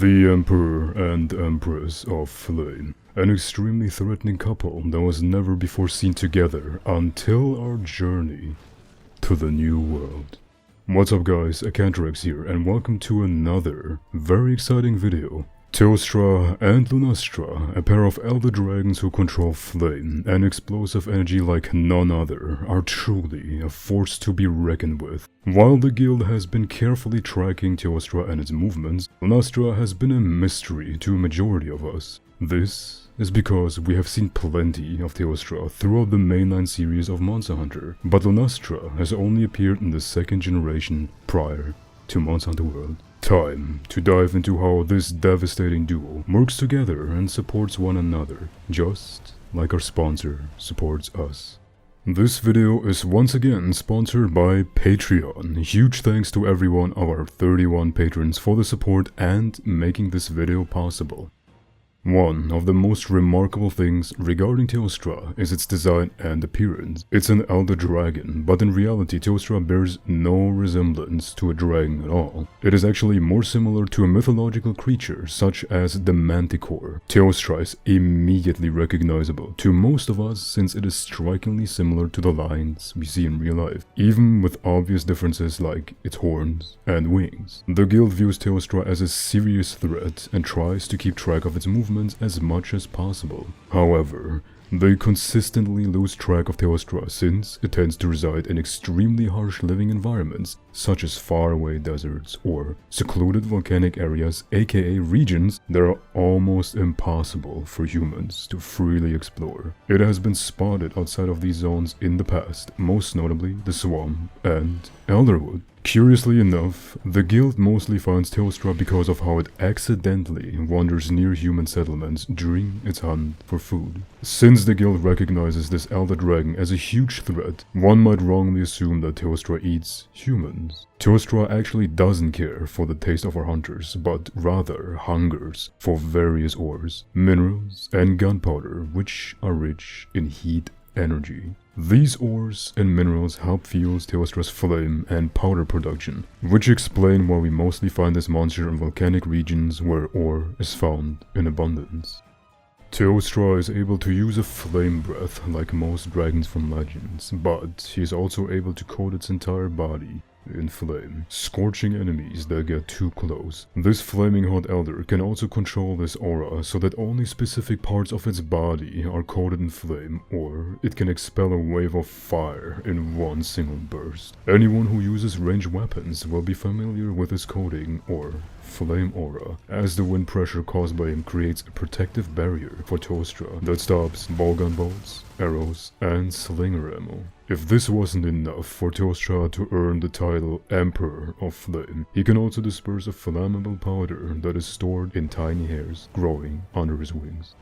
The Emperor and Empress of Flame. An extremely threatening couple that was never before seen together until our journey to the new world. What's up guys, Akantorex here and welcome to another very exciting video. Teostra and Lunastra, a pair of elder dragons who control flame and explosive energy like none other, are truly a force to be reckoned with. While the guild has been carefully tracking Teostra and its movements, Lunastra has been a mystery to a majority of us. This is because we have seen plenty of Teostra throughout the mainline series of Monster Hunter, but Lunastra has only appeared in the second generation prior to Monster Hunter World. Time to dive into how this devastating duo works together and supports one another, just like our sponsor supports us. This video is once again sponsored by Patreon. Huge thanks to every one of our 31 patrons for the support and making this video possible. One of the most remarkable things regarding Teostra is its design and appearance. It's an elder dragon, but in reality Teostra bears no resemblance to a dragon at all. It is actually more similar to a mythological creature such as the Manticore. Teostra is immediately recognizable to most of us since it is strikingly similar to the lines we see in real life, even with obvious differences like its horns and wings. The guild views Teostra as a serious threat and tries to keep track of its movements as much as possible. However, they consistently lose track of Teostra since it tends to reside in extremely harsh living environments such as faraway deserts or secluded volcanic areas, aka regions that are almost impossible for humans to freely explore. It has been spotted outside of these zones in the past, most notably the Swamp and Elderwood. Curiously enough, the guild mostly finds Teostra because of how it accidentally wanders near human settlements during its hunt for food. Since the guild recognizes this elder dragon as a huge threat, one might wrongly assume that Teostra eats humans. Teostra actually doesn't care for the taste of our hunters, but rather hungers for various ores, minerals, and gunpowder, which are rich in heat energy. These ores and minerals help fuel Teostra's flame and powder production, which explain why we mostly find this monster in volcanic regions where ore is found in abundance. Teostra is able to use a flame breath like most dragons from legends, but he is also able to coat its entire body in flame, scorching enemies that get too close. This flaming hot elder can also control this aura so that only specific parts of its body are coated in flame, or it can expel a wave of fire in one single burst. Anyone who uses ranged weapons will be familiar with his coating or flame aura, as the wind pressure caused by him creates a protective barrier for Teostra that stops ballgun bolts, arrows, and slinger ammo. If this wasn't enough for Teostra to earn the title Emperor of Flame, he can also disperse a flammable powder that is stored in tiny hairs growing under his wings.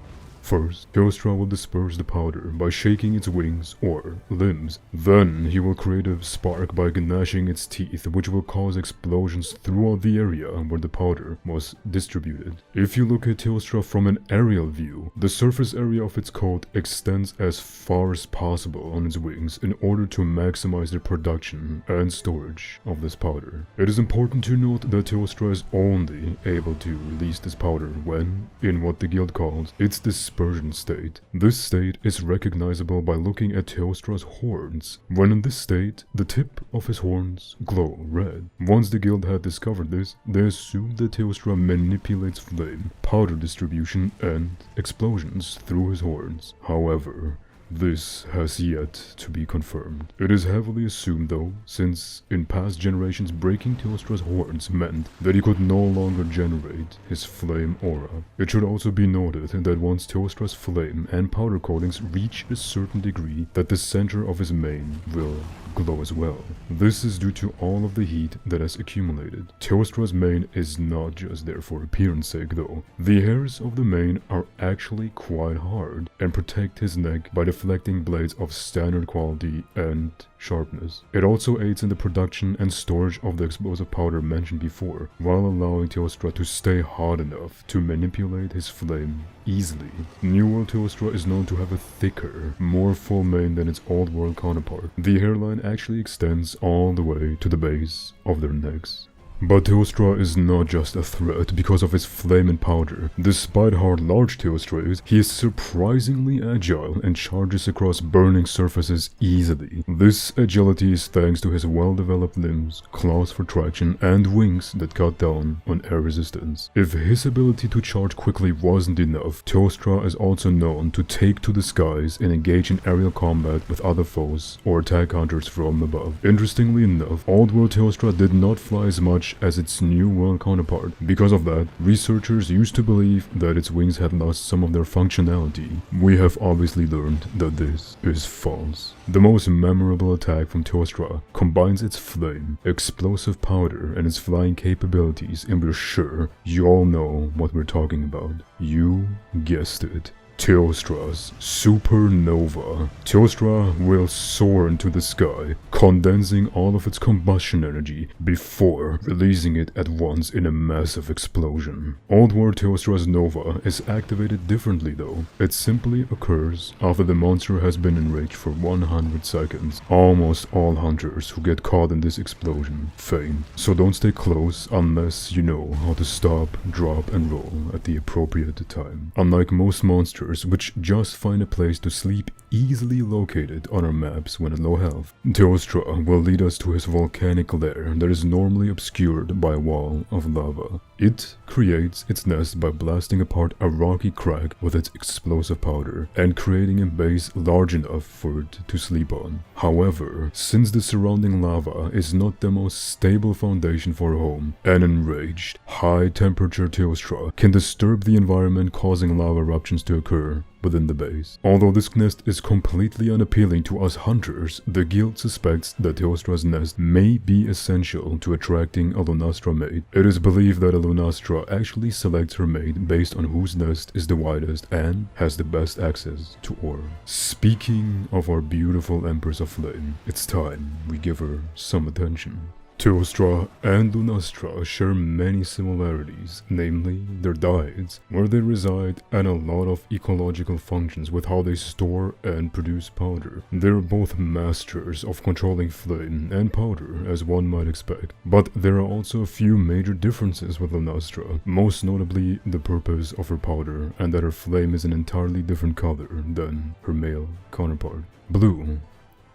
First, Teostra will disperse the powder by shaking its wings or limbs. Then he will create a spark by gnashing its teeth, which will cause explosions throughout the area where the powder was distributed. If you look at Teostra from an aerial view, the surface area of its coat extends as far as possible on its wings in order to maximize the production and storage of this powder. It is important to note that Teostra is only able to release this powder when, in what the guild calls its dispersion state. This state is recognizable by looking at Teostra's horns. When in this state, the tip of his horns glow red. Once the guild had discovered this, they assumed that Teostra manipulates flame, powder distribution, and explosions through his horns. However, this has yet to be confirmed. It is heavily assumed though, since in past generations breaking Teostra's horns meant that he could no longer generate his flame aura. It should also be noted that once Teostra's flame and powder coatings reach a certain degree, that the center of his mane will glow as well. This is due to all of the heat that has accumulated. Teostra's mane is not just there for appearance sake though. The hairs of the mane are actually quite hard and protect his neck by deflecting blades of standard quality and sharpness. It also aids in the production and storage of the explosive powder mentioned before, while allowing Teostra to stay hot enough to manipulate his flame easily. New World Teostra is known to have a thicker, more full mane than its Old World counterpart. The hairline actually extends all the way to the base of their necks. But Teostra is not just a threat because of his flame and powder. Despite how large Teostra is, he is surprisingly agile and charges across burning surfaces easily. This agility is thanks to his well-developed limbs, claws for traction, and wings that cut down on air resistance. If his ability to charge quickly wasn't enough, Teostra is also known to take to the skies and engage in aerial combat with other foes or attack hunters from above. Interestingly enough, Old World Teostra did not fly as much as its New World counterpart. Because of that, researchers used to believe that its wings had lost some of their functionality. We have obviously learned that this is false. The most memorable attack from Teostra combines its flame, explosive powder, and its flying capabilities, and we're sure you all know what we're talking about. You guessed it. Teostra's supernova. Teostra will soar into the sky, condensing all of its combustion energy before releasing it at once in a massive explosion. Old World Teostra's nova is activated differently though. It simply occurs after the monster has been enraged for 100 seconds. Almost all hunters who get caught in this explosion faint, so don't stay close unless you know how to stop, drop, and roll at the appropriate time. Unlike most monsters, which just find a place to sleep easily located on our maps when at low health, Teostra will lead us to his volcanic lair that is normally obscured by a wall of lava. It creates its nest by blasting apart a rocky crack with its explosive powder and creating a base large enough for it to sleep on. However, since the surrounding lava is not the most stable foundation for a home, an enraged, high-temperature Teostra can disturb the environment, causing lava eruptions to occur within the base. Although this nest is completely unappealing to us hunters, the guild suspects that Teostra's nest may be essential to attracting a Lunastra mate. It is believed that a Lunastra actually selects her mate based on whose nest is the widest and has the best access to ore. Speaking of our beautiful Empress of Flame, it's time we give her some attention. Teostra and Lunastra share many similarities, namely their diets, where they reside, and a lot of ecological functions with how they store and produce powder. They're both masters of controlling flame and powder, as one might expect, but there are also a few major differences with Lunastra, most notably the purpose of her powder, and that her flame is an entirely different color than her male counterpart. Blue,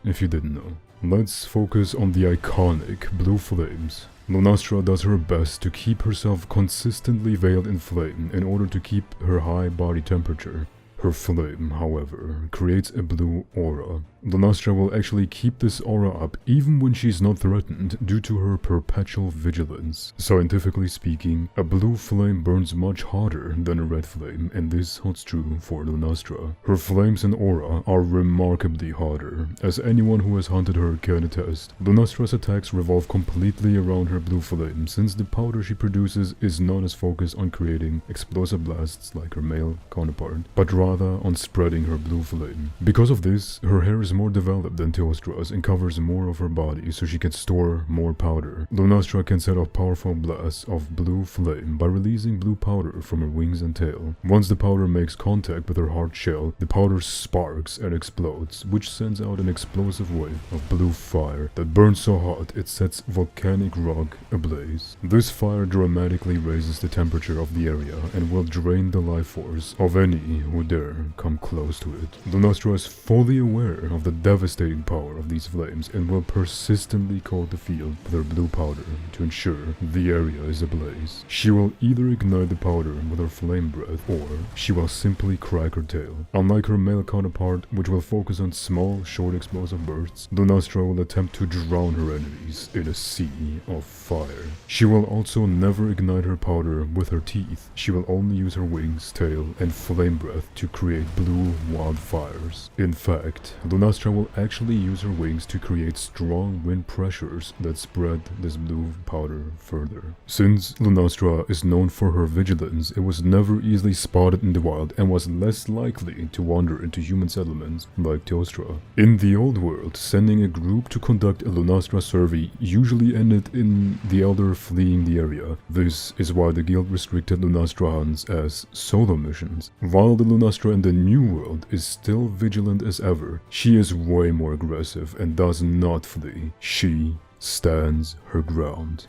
if you didn't know. Let's focus on the iconic blue flames. Lunastra does her best to keep herself consistently veiled in flame in order to keep her high body temperature. Her flame, however, creates a blue aura. Lunastra will actually keep this aura up even when she's not threatened due to her perpetual vigilance. Scientifically speaking, a blue flame burns much harder than a red flame, and this holds true for Lunastra. Her flames and aura are remarkably harder, as anyone who has hunted her can attest. Lunastra's attacks revolve completely around her blue flame, since the powder she produces is not as focused on creating explosive blasts like her male counterpart, but rather on spreading her blue flame. Because of this, her hair is more developed than Teostra's and covers more of her body, so she can store more powder. Lunastra can set off powerful blasts of blue flame by releasing blue powder from her wings and tail. Once the powder makes contact with her hard shell, the powder sparks and explodes, which sends out an explosive wave of blue fire that burns so hot it sets volcanic rock ablaze. This fire dramatically raises the temperature of the area and will drain the life force of any who dare come close to it. Lunastra is fully aware of the devastating power of these flames and will persistently coat the field with her blue powder to ensure the area is ablaze. She will either ignite the powder with her flame breath, or she will simply crack her tail. Unlike her male counterpart, which will focus on small, short explosive bursts, Lunastra will attempt to drown her enemies in a sea of fire. She will also never ignite her powder with her teeth. She will only use her wings, tail, and flame breath to create blue wildfires. In fact, Lunastra will actually use her wings to create strong wind pressures that spread this blue powder further. Since Lunastra is known for her vigilance, it was never easily spotted in the wild and was less likely to wander into human settlements like Teostra. In the old world, sending a group to conduct a Lunastra survey usually ended in the elder fleeing the area. This is why the guild restricted Lunastra hunts as solo missions. While the Lunastra in the new world is still vigilant as ever, she is way more aggressive and does not flee. She stands her ground.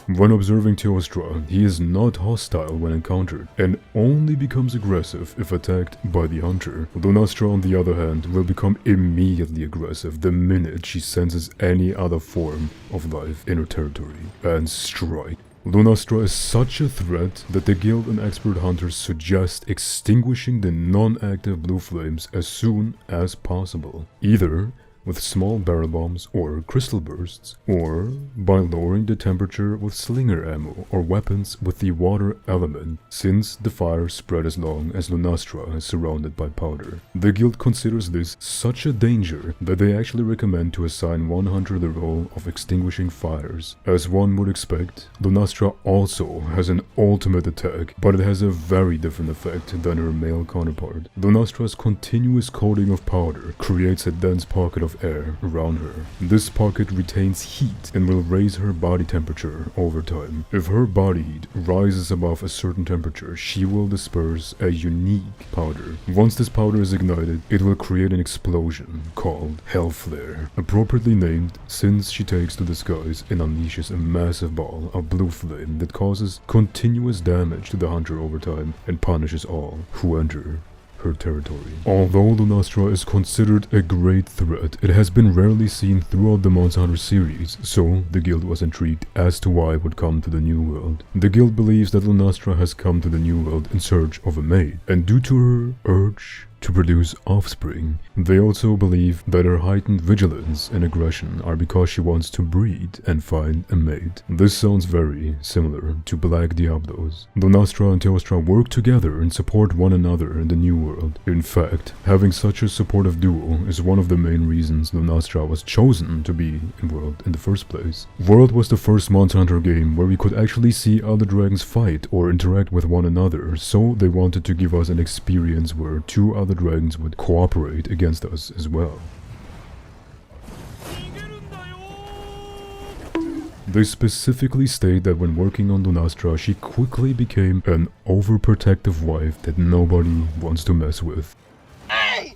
When observing Teostra, he is not hostile when encountered, and only becomes aggressive if attacked by the hunter. Lunastra, on the other hand, will become immediately aggressive the minute she senses any other form of life in her territory, and strike. Lunastra is such a threat that the guild and expert hunters suggest extinguishing the non-active blue flames as soon as possible, either with small barrel bombs or crystal bursts, or by lowering the temperature with slinger ammo or weapons with the water element, since the fire spread as long as Lunastra is surrounded by powder. The guild considers this such a danger that they actually recommend to assign one hunter the role of extinguishing fires. As one would expect, Lunastra also has an ultimate attack, but it has a very different effect than her male counterpart. Lunastra's continuous coating of powder creates a dense pocket of air around her. This pocket retains heat and will raise her body temperature over time. If her body heat rises above a certain temperature, she will disperse a unique powder. Once this powder is ignited, it will create an explosion called Hell Flare, appropriately named since she takes to the skies and unleashes a massive ball of blue flame that causes continuous damage to the hunter over time and punishes all who enter her territory. Although Lunastra is considered a great threat, it has been rarely seen throughout the Monster Hunter series, so the guild was intrigued as to why it would come to the New World. The guild believes that Lunastra has come to the New World in search of a mate, and due to her urge to produce offspring, they also believe that her heightened vigilance and aggression are because she wants to breed and find a mate. This sounds very similar to Black Diablos. Lunastra and Teostra work together and support one another in the New World. In fact, having such a supportive duo is one of the main reasons Lunastra was chosen to be in World in the first place. World was the first Monster Hunter game where we could actually see other dragons fight or interact with one another, so they wanted to give us an experience where two other dragons would cooperate against us as well. They specifically state that when working on Lunastra, she quickly became an overprotective wife that nobody wants to mess with. Hey!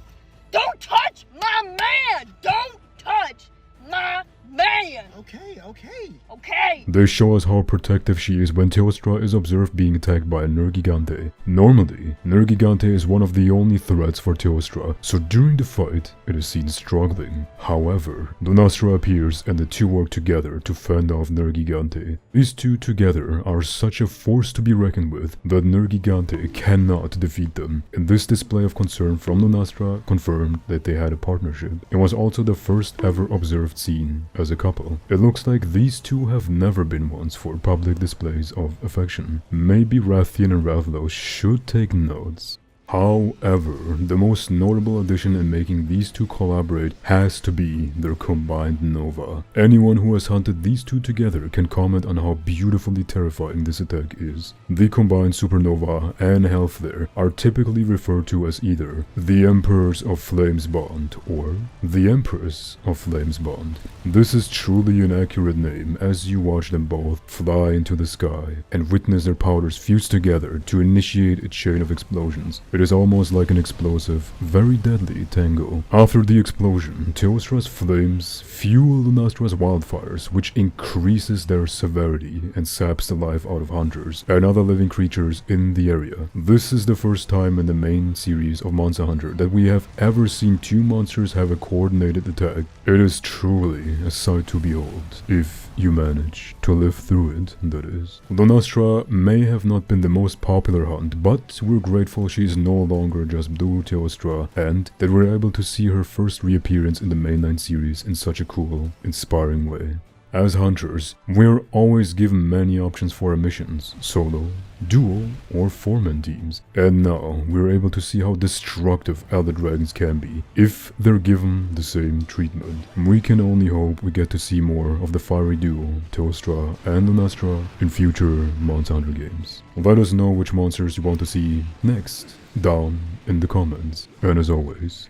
Don't touch my man! Don't touch my man! Okay. They show us how protective she is when Teostra is observed being attacked by a Nergigante. Normally, Nergigante is one of the only threats for Teostra, so during the fight, it is seen struggling. However, Lunastra appears and the two work together to fend off Nergigante. These two together are such a force to be reckoned with that Nergigante cannot defeat them, and this display of concern from Lunastra confirmed that they had a partnership. It was also the first ever observed scene as a couple. It looks like these two have never been ones for public displays of affection. Maybe Rathian and Ravlos should take notes. However, the most notable addition in making these two collaborate has to be their combined Nova. Anyone who has hunted these two together can comment on how beautifully terrifying this attack is. The combined Supernova and Hellflare are typically referred to as either the Emperors of Flames Bond or the Empress of Flames Bond. This is truly an accurate name as you watch them both fly into the sky and witness their powders fuse together to initiate a chain of explosions. It is almost like an explosive, very deadly tango. After the explosion, Teostra's flames fuel Lunastra's wildfires, which increases their severity and saps the life out of hunters and other living creatures in the area. This is the first time in the main series of Monster Hunter that we have ever seen two monsters have a coordinated attack. It is truly a sight to behold, if you manage to live through it, that is. Lunastra may have not been the most popular hunt, but we're grateful she is no longer just Blue Teostra, and that we're able to see her first reappearance in the mainline series in such a cool, inspiring way. As hunters, we're always given many options for our missions, solo, duo, or four-man teams, and now we're able to see how destructive Elder Dragons can be if they're given the same treatment. We can only hope we get to see more of the fiery duo, Teostra and Lunastra, in future Monster Hunter games. Let us know which monsters you want to see next down in the comments, and as always,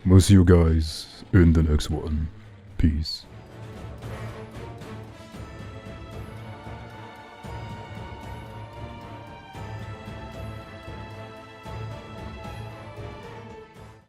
we'll see you guys in the next one. Peace.